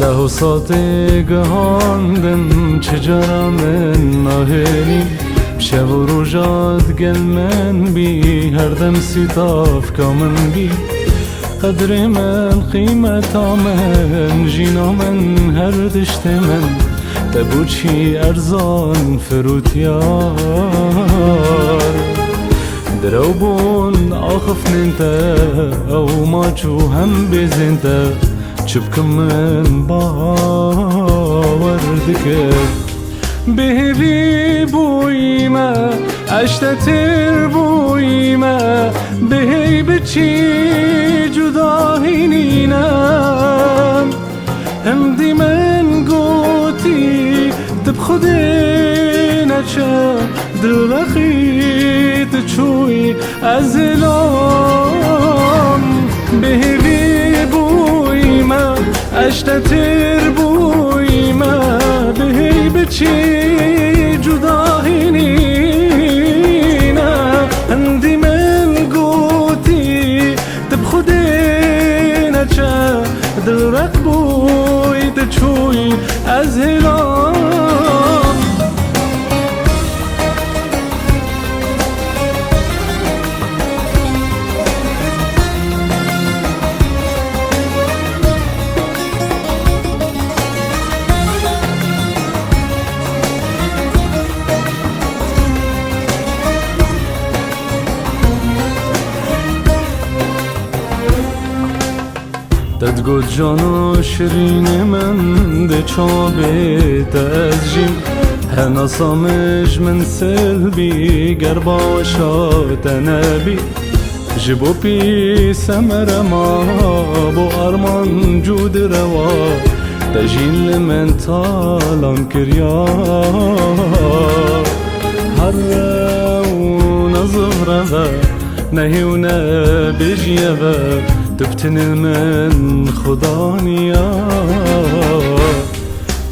ته ساته گهاندم چجرا من ناهلی شب و روژات گل من بی هر دم سیتاف کامن بی قدر من قیمت من جینا من هر دشت من تبو چی ارزان فروتیار درو بون آخف ننتا او ما چو هم بزنتا چبکم من باور دکر بهوی بویما اشتتر بویما بهی بچی جداهی نینم هم دی من گوتی تب خودی نچه دل رخیت چوی از الام بهوی بویما اشتتر بویما بهی بچی جداهی نینا هندی من گوتی تب خودی نچه دل رق بوی تچوی از هلام تدگوت جانا شرین من ده چابه تزجیم هنا صامج من سلبی گربا شات نبی جبو پی سمر ما بو ارمان جود روا تجین من تالم کریا هر و نظهر و نهی و نبجیه و تبتن من خدانیا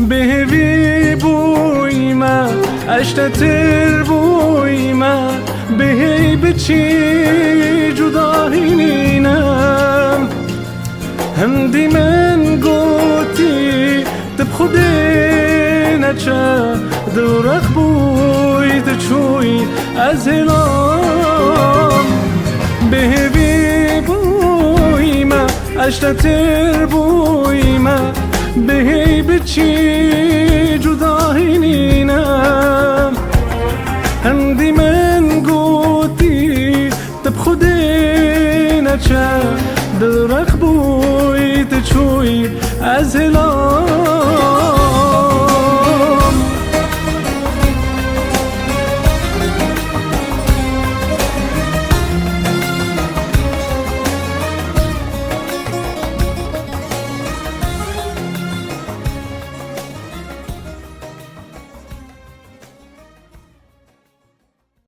بهوی بویما اشتتر بویما بهی بچی جداهی نینم هم دی من گوتی تب خودی نچه دل رخ بوی تچوی از هلام بهوی بویما اشتتر بویما بهی بچی جداهی نینم هندی من گوتی تب خودی نچه دل رخ بوی تچوی از هلام